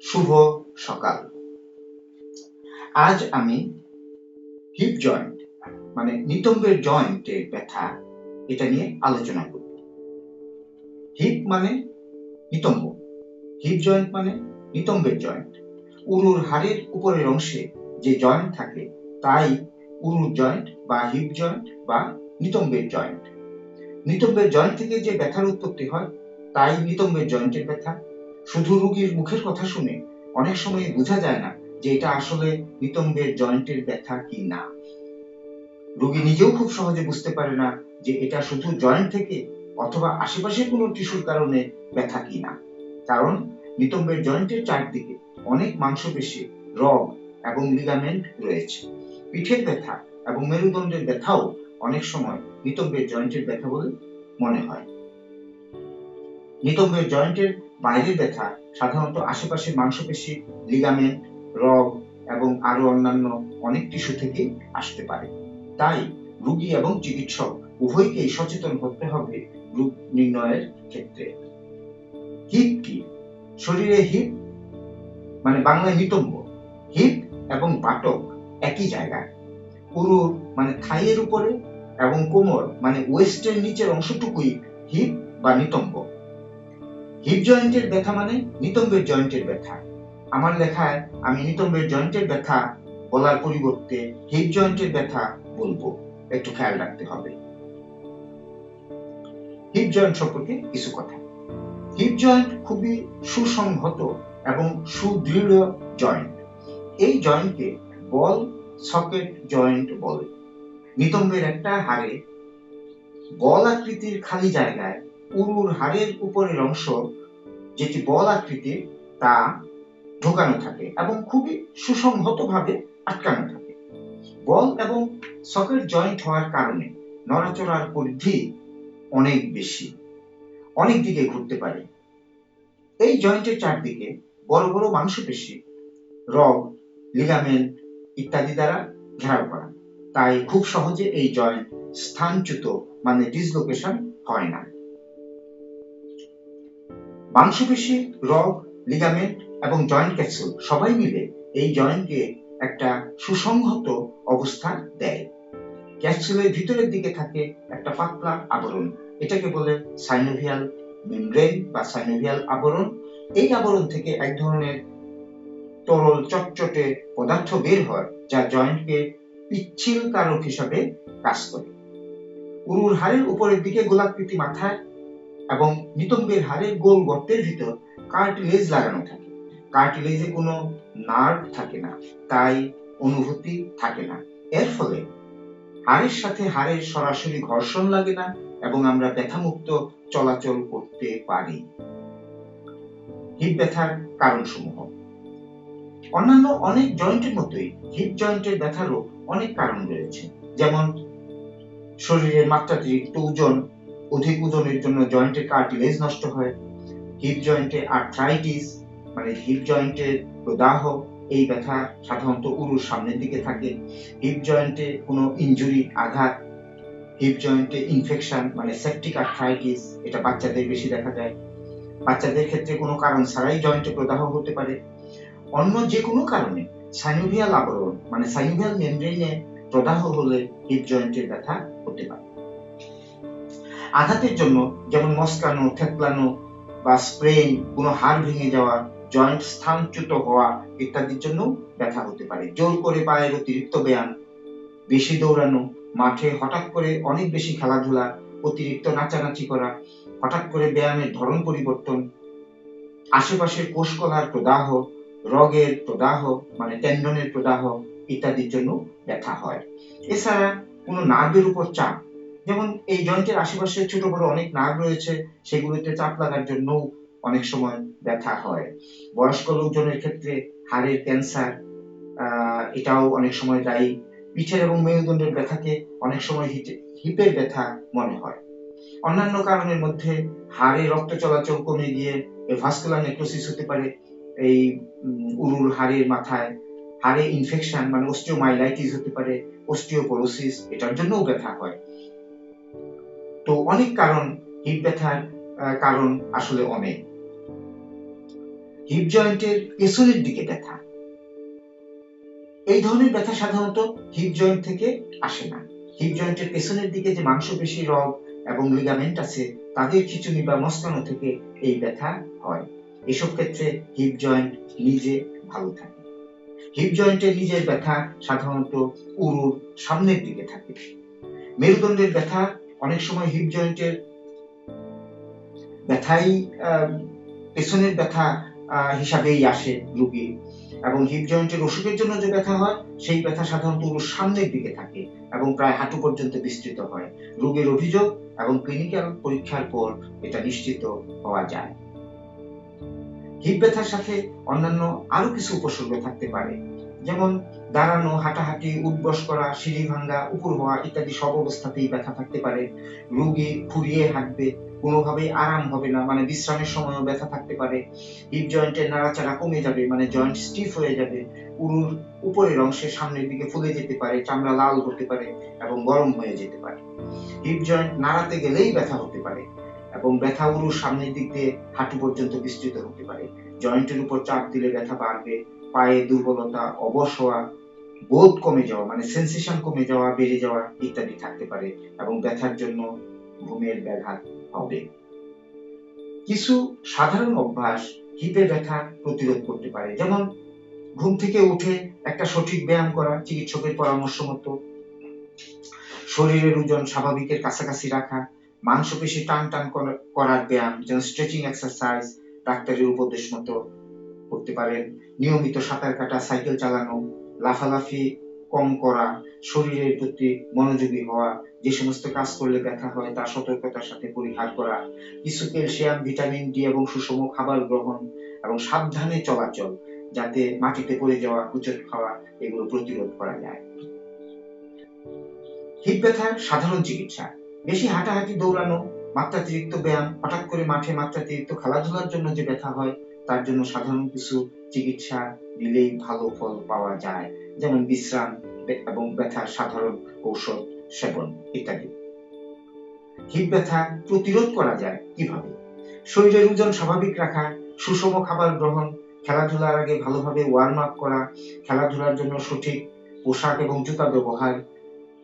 শুভ সকাল। আজ আমি হিপ জয়েন্ট মানে নিতম্বের জয়েন্টের ব্যথা এটা নিয়ে আলোচনা করব। হিপ মানে নিতম্ব, হিপ জয়েন্ট মানে নিতম্বের জয়েন্ট। উরুর হাড়ের উপরের অংশে যে জয়েন্ট থাকে তাই উরুর জয়েন্ট বা হিপ জয়েন্ট বা নিতম্বের জয়েন্ট। নিতম্বের জয়েন্ট থেকে যে ব্যথার উৎপত্তি হয় তাই নিতম্বের জয়েন্টের ব্যথা। শুধু রোগীর মুখের কথা শুনে অনেক সময় বোঝা যায় না যে এটা আসলে নিতম্বের জয়েন্টের ব্যথা কি না। রোগী নিজেও খুব সহজে বুঝতে পারে না যে এটা শুধু জয়েন্ট থেকে অথবা আশেপাশে কোনো টিস্যুর কারণে ব্যথা কি না। কারণ নিতম্বের জয়েন্টের চারদিকে অনেক মাংসপেশি, রগ এবং লিগামেন্ট রয়েছে। পিঠের ব্যথা এবং মেরুদণ্ডের ব্যথাও অনেক সময় নিতম্বের জয়েন্টের ব্যথা বলে মনে হয়। নিতম্বের জয়েন্টের বাইরের ব্যথা সাধারণত আশেপাশের মাংসপেশি, লিগামেন্ট, রগ এবং আরো অন্যান্য অনেক টিস্যু থেকে আসতে পারে। তাই রোগী এবং চিকিৎসক উভয়কেই সচেতন হতে হবে রোগ নির্ণয়ের ক্ষেত্রে। হিপ কি? শরীরে হিপ মানে বাংলায় নিতম্ব, হিপ এবং বাটক একই জায়গায়। উরুর মানে থাইয়ের উপরে এবং কোমর মানে ওয়েস্টের নিচের অংশটুকুই হিপ বা নিতম্ব। হিপ জয়েন্টের ব্যথা মানে নিতম্বের জয়েন্টের ব্যথা। আমার লেখায় আমি নিতম্বের জয়েন্টের ব্যথা বলার পরিবর্তে হিপ জয়েন্টের ব্যথা বলবো, একটু খেয়াল রাখতে হবে। হিপ জয়েন্ট সম্পর্কে কিছু কথা। হিপ জয়েন্ট খুবই সুসংহত এবং সুদৃঢ় জয়েন্ট। এই জয়েন্টকে বল সকেট জয়েন্ট বলে। নিতম্বের একটা হাড়ে বল আকৃতির খালি জায়গায় উরুর হাড়ের উপরের অংশ যেটি বল আকৃতির তা ঢোকানো থাকে এবং খুবই সুসংহতভাবে আটকানো থাকে। বল এবং সকেট জয়েন্ট হওয়ার কারণে নড়াচড়ার পরিধি অনেক বেশি, অনেক দিকে ঘুরতে পারে। এই জয়েন্টের চারদিকে বড় বড় মাংসপেশি, রগ, লিগামেন্ট ইত্যাদি দ্বারা ঘেরাও করা। তাই খুব সহজে এই জয়েন্ট স্থানচ্যুত মানে ডিসলোকেশন হয় না। মাংসপেশি, রগ, লিগামেন্ট এবং জয়েন্ট ক্যাপসুল সবাই মিলে এই জয়েন্টকে একটা সুসংহত অবস্থা দেয়। ক্যাপসুলের ভিতরের দিকে থাকে একটা পাতলা আবরণ, এটাকে বলে সাইনোভিয়াল মেমব্রেন বা সাইনোভিয়াল আবরণ। এই আবরণ থেকে এক ধরনের তরল চটচটে পদার্থ বের হয় যা জয়েন্টকে পিচ্ছিল কারক হিসাবে কাজ করে। উরুর হাড়ের উপরের দিকে গোলাকৃতি মাথায় এবং নিতম্বের হাড়ের গোল গর্তের ভিতর কার্টিলেজ লাগানো থাকে। কার্টিলেজে কোনো নার্ভ থাকে না, তাই অনুভূতি থাকে না। এর ফলে হাড়ের সাথে হাড়ের সরাসরি ঘর্ষণ লাগে না এবং আমরা ব্যথামুক্ত চলাচল করতে পারি। হিপ ব্যথার কারণসমূহ। অন্যান্য অনেক জয়েন্টের মতোই হিপ জয়েন্টের ব্যথারও অনেক কারণ রয়েছে। যেমন শরীরের মাত্রাতিরিক্ত ওজন, অধিক ওজনের জন্য জয়েন্টের কার্টিলেজ নষ্ট হয়। হিপ জয়েন্টে আর্থ্রাইটিস মানে হিপ জয়েন্টের প্রদাহ, এই ব্যথা সাধারণত উরুর সামনের দিকে থাকে। হিপ জয়েন্টে কোনো ইনজুরি, আঘাত। হিপ জয়েন্টে ইনফেকশন মানে সেপটিক আর্থ্রাইটিস, এটা বাচ্চাদের বেশি দেখা যায়। বাচ্চাদের ক্ষেত্রে কোনো কারণ ছাড়াই জয়েন্টে প্রদাহ হতে পারে। অন্য যে কোনো কারণে সাইনোভিয়াল আবরণ মানে সাইনোভিয়াল মেমব্রেনে প্রদাহ হলে হিপ জয়েন্টের ব্যথা হতে পারে। আঘাতের জন্য যেমন মচকানো, থেতলানো বা স্প্রেন, কোনো হাড় ভেঙে যাওয়া, জয়েন্ট স্থানচ্যুত হওয়া ইত্যাদির জন্য ব্যথা হতে পারে। জোর করে পায়ের অতিরিক্ত ব্যায়াম, বেশি দৌড়ানো, মাঠে হঠাৎ করে অনেক বেশি খেলাধুলা, অতিরিক্ত নাচানাচি করা, হঠাৎ করে ব্যায়ামের ধরন পরিবর্তন, আশেপাশের কোষকলার প্রদাহ, রগের প্রদাহ মানে টেন্ডনের প্রদাহ ইত্যাদির জন্য ব্যথা হয়। এছাড়া কোনো নার্ভের উপর চাপ, যেমন এই জয়েন্টের আশেপাশে ছোট বড় অনেক নার্ভ রয়েছে, সেগুলোতে চাপ লাগার জন্য অনেক সময় ব্যথা হয়। বয়স্ক লোকজনের ক্ষেত্রে হাড়ের ক্যান্সার এটাও অনেক সময় দায়ী। পিঠের এবং মেরুদণ্ডের ব্যথাকে অনেক সময় হিপের ব্যথা মনে হয়। অন্যান্য কারণের মধ্যে হাড়ে রক্ত চলাচল কমে গিয়ে ভাস্কুলার নেক্রোসিস হতে পারে। এই উরুর হাড়ের মাথায় হাড়ে ইনফেকশন মানে অস্টিওমাইলাইটিস হতে পারে, অস্টিওপোরোসিস, এটার জন্যও ব্যথা হয়। তো অনেক কারণ, হিপ ব্যথার কারণ আসলে অনেক। হিপ জয়েন্টের পেছনের দিকে ব্যথা, এই ধরনের ব্যথা সাধারণত হিপ জয়েন্ট থেকে আসে না। হিপ জয়েন্টের পেছনের দিকে যে মাংসপেশি, রগ এবং লিগামেন্ট আছে, তাদের খিঁচুনি বা মস্কানো থেকে এই ব্যথা হয়। এসব ক্ষেত্রে হিপ জয়েন্ট নিজে ভালো থাকে। হিপ জয়েন্টের নিজের ব্যথা সাধারণত উরুর সামনের দিকে থাকে। মেরুদণ্ডের ব্যথা অনেক সময় হিপ জয়েন্টের ব্যথাই পেছনের ব্যথা হিসাবেই আসে রোগী, এবং হিপ জয়েন্টের অসুখের জন্য যে ব্যথা হয় সেই ব্যথা সাধারণত উরুর সামনের দিকে থাকে এবং প্রায় হাঁটু পর্যন্ত বিস্তৃত হয়। রোগীর অভিযোগ এবং ক্লিনিক্যাল পরীক্ষার পর এটা নিশ্চিত হওয়া যায়। হিপ ব্যথার সাথে অন্যান্য আরো কিছু উপসর্গ থাকতে পারে, যেমন দাঁড়ানো, হাঁটাহাঁটি, উঠবস করা, সিঁড়ি ভাঙ্গা, উপর হওয়া ইত্যাদি সব অবস্থাতেই ব্যথা থাকতে পারে। রোগী খুঁড়িয়ে হাঁটবে, কোনোভাবেই আরাম হবে না, মানে বিশ্রামের সময়ও ব্যথা থাকতে পারে। হিপ জয়েন্টের নাড়াচাড়া কমে যাবে, মানে জয়েন্ট স্টিফ হয়ে যাবে। উরুর উপরের অংশে সামনের দিকে ফুলে যেতে পারে, চামড়া লাল হতে পারে এবং গরম হয়ে যেতে পারে। হিপ জয়েন্ট নাড়াতে গেলেই ব্যথা হতে পারে এবং ব্যথা উরুর সামনের দিক দিয়ে হাঁটু পর্যন্ত বিস্তৃত হতে পারে। জয়েন্টের উপর চাপ দিলে ব্যথা বাড়বে। পায়ে দুর্বলতা, অবশ হওয়া, বোধ কমে যাওয়া, মানে সেন্সেশন কমে যাওয়া, বেড়ে যাওয়া ইত্যাদি থাকতে পারে এবং ব্যথার জন্য ঘুমের ব্যাঘাত হবে। কিছু সাধারণ অভ্যাস হিপে ব্যথা প্রতিরোধ করতে পারে, যেমন ঘুম থেকে উঠে একটা সঠিক ব্যায়াম করা, চিকিৎসকের পরামর্শ মতো, শরীরের ওজন স্বাভাবিকের কাছাকাছি রাখা, মাংসপেশি টান টান করার ব্যায়াম, যেমন স্ট্রেচিং এক্সারসাইজ ডাক্তারের উপদেশ মতো করতে পারেন। নিয়মিত সাঁতার কাটা, সাইকেল চালানো, লাফালাফি কম করা, শরীরের প্রতি মনোযোগী হওয়া, যে সমস্ত কাজ করলে ব্যথা হয় তা সতর্কতার সাথে পরিহার করা, কিছু ক্যালসিয়াম, ভিটামিন ডি এবং সুষম খাবার গ্রহণ এবং সাবধানে চলাচল, যাতে মাটিতে পড়ে যাওয়া, হোঁচট খাওয়া এগুলো প্রতিরোধ করা যায়। হিপ ব্যথার সাধারণ চিকিৎসা: বেশি হাঁটাহাঁটি, দৌড়ানো, মাত্রাতিরিক্ত ব্যায়াম, হঠাৎ করে মাঠে মাত্রাতিরিক্ত খেলাধুলার জন্য যে ব্যথা হয় তার জন্য সাধারণ কিছু চিকিৎসা দিলেই ভালো ফল পাওয়া যায়, যেমন বিশ্রাম এবং ব্যথার সাধারণ ঔষধ সেবন ইত্যাদি। হিপ ব্যথা প্রতিরোধ করা যায় কিভাবে? শরীরের ওজন স্বাভাবিক রাখা, সুষম খাবার গ্রহণ, খেলাধুলার আগে ভালোভাবে ওয়ার্ম আপ করা, খেলাধুলার জন্য সঠিক পোশাক এবং জুতা ব্যবহার,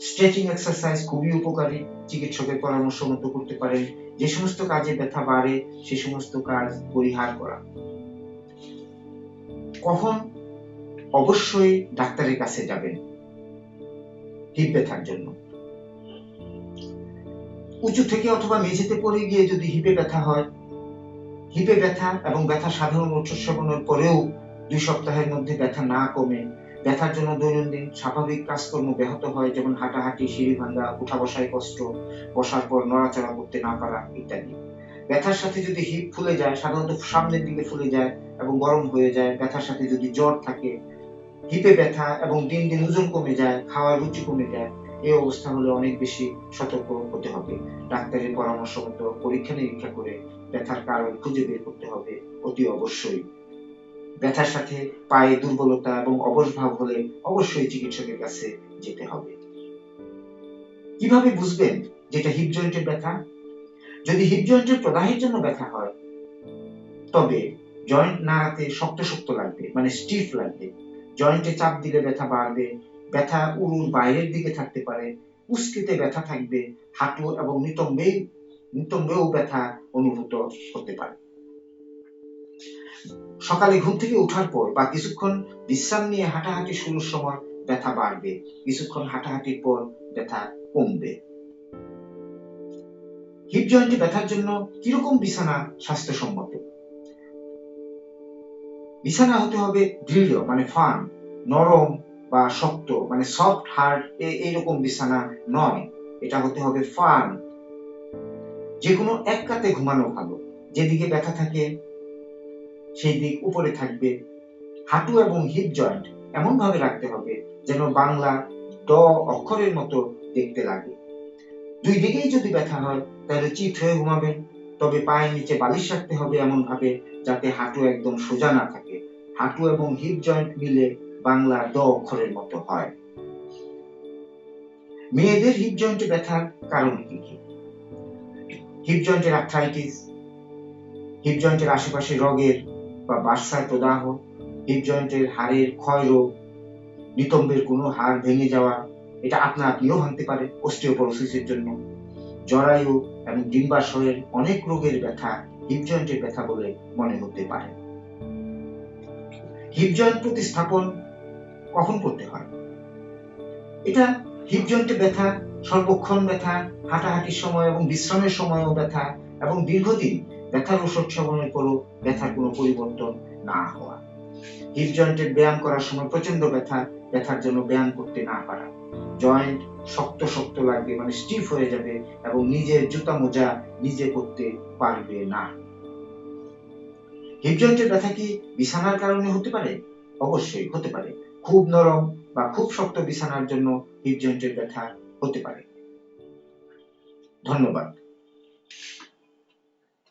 স্ট্রেচিং এক্সারসাইজ খুবই উপকারী, চিকিৎসকের পরামর্শ মতো করতে পারেন। যে সমস্ত কাজে ব্যথা বাড়ে সে সমস্ত কাজ পরিহার করা। কখন অবশ্যই ডাক্তারের কাছে যাবেন হিপ ব্যথার জন্য? উঁচু থেকে অথবা মেঝেতে পড়ে গিয়ে যদি হিপে ব্যথা হয়, হিপে ব্যথা এবং ব্যথা সাধারণ ওষুধ সেবনের পরেও 2 সপ্তাহের মধ্যে ব্যথা না কমে, ব্যথার জন্য দৈনন্দিন স্বাভাবিক কাজকর্ম ব্যাহত হয়, যেমন হাঁটাহাঁটি, সিঁড়ি ভাঙা, উঠা বসায় কষ্ট, বসার পর নড়াচড়া করতে না পারা ইত্যাদি। ব্যথার সাথে যদি হিপ ফুলে যায়, সাধারণত সামনের দিকে ফুলে যায় এবং গরম হয়ে যায়, ব্যথার সাথে যদি জ্বর থাকে, হিপে ব্যথা এবং দিন দিন ওজন কমে যায়, খাওয়ার রুচি কমে যায়, এই অবস্থা হলে অনেক বেশি সতর্ক হতে হবে। ডাক্তারের পরামর্শ মতো পরীক্ষা নিরীক্ষা করে ব্যথার কারণ খুঁজে বের করতে হবে অতি অবশ্যই। ব্যথার সাথে পায়ে দুর্বলতা এবং অবশ ভাব হলে অবশ্যই চিকিৎসকের কাছে যেতে হবে। কিভাবে বুঝবেন যেটা হিপ জয়েন্টের ব্যথা? যদি হিপ জয়েন্টের প্রদাহের জন্য ব্যথা হয়, তবে জয়েন্ট নাড়াতে শক্ত শক্ত লাগবে, মানে স্টিফ লাগবে, জয়েন্টে চাপ দিলে ব্যথা বাড়বে, ব্যথা উরুর বাইরের দিকে থাকতে পারে, উস্কিতে ব্যথা থাকবে, হাঁটু এবং নিতম্বেও ব্যথা অনুভূত হতে পারে। সকালে ঘুম থেকে ওঠার পর বা কিছুক্ষণ বিশ্রাম নিয়ে হাঁটাহাঁটি শুরুর সময় ব্যথা বাড়বে, কিছুক্ষণ হাঁটাহাঁটির পর ব্যথা কমবে। হিপ জয়েন্টে ব্যথার জন্য কিরকম বিছানা স্বাস্থ্যসম্মত? বিছানা হতে হবে দৃঢ়, মানে ফার্ম, নরম বা শক্ত, মানে সফট হার্ড এইরকম বিছানা নয়, এটা হতে হবে ফার্ম। যে কোনো এক কাতে ঘুমানো ভালো, যেদিকে ব্যথা থাকে সেই দিক উপরে থাকবে। হাঁটু এবং হিপ জয়েন্ট এমন ভাবে রাখতে হবে যেন বাংলা ড অক্ষরের মতো দেখতে লাগে। দুই দিকেই যদি ব্যথা হয় তাহলে চিত হয়ে ঘুমাবেন, তবে পায়ের নিচে বালিশ রাখতে হবে এমন ভাবে যাতে হাঁটু একদম সোজা না থাকে। হাঁটু এবং হিপ জয়েন্ট মিলে বাংলা ড অক্ষরের মতো হয়। মেয়েদের হিপ জয়েন্টে ব্যথার কারণ কি কি? হিপ জয়েন্টের আর্থ্রাইটিস, হিপ জয়েন্টের আশেপাশে রগের বা বার্সার প্রদাহ, হিপ জয়েন্টের হাড়ের ক্ষয় রোগ, নিতম্বের কোনো হাড় ভেঙে যাওয়া, এটা আপনিও ভাঙতে পারে অস্টিওপোরোসিসের জন্য। জরায়ু এবং ডিম্বাশয়ের অনেক রোগের ব্যথা হিপ জয়েন্টের ব্যথা বলে মনে হতে পারে। হিপ জয়েন্ট প্রতিস্থাপন কখন করতে হয়? এটা হিপ জয়েন্টে ব্যথা, সর্বক্ষণ ব্যথা, হাঁটাহাঁটির সময় এবং বিশ্রামের সময়ও ব্যথা এবং দীর্ঘদিন ব্যথার ওষুধ সেবনের পরও ব্যথার কোনো পরিবর্তন না হওয়া। হিপ জয়েন্টের ব্যায়াম করার সময় প্রচন্ড ব্যথার জন্য ব্যায়াম করতে না পারা, জয়েন্ট শক্ত শক্ত লাগবে, মানে স্টিফ হয়ে যাবে এবং নিজের জুতা মোজা নিজে করতে পারবে না। হিপ জয়েন্টের ব্যথা কি বিছানার কারণে হতে পারে? অবশ্যই হতে পারে। খুব নরম বা খুব শক্ত বিছানার জন্য হিপ জয়েন্টের ব্যথা হতে পারে। ধন্যবাদ।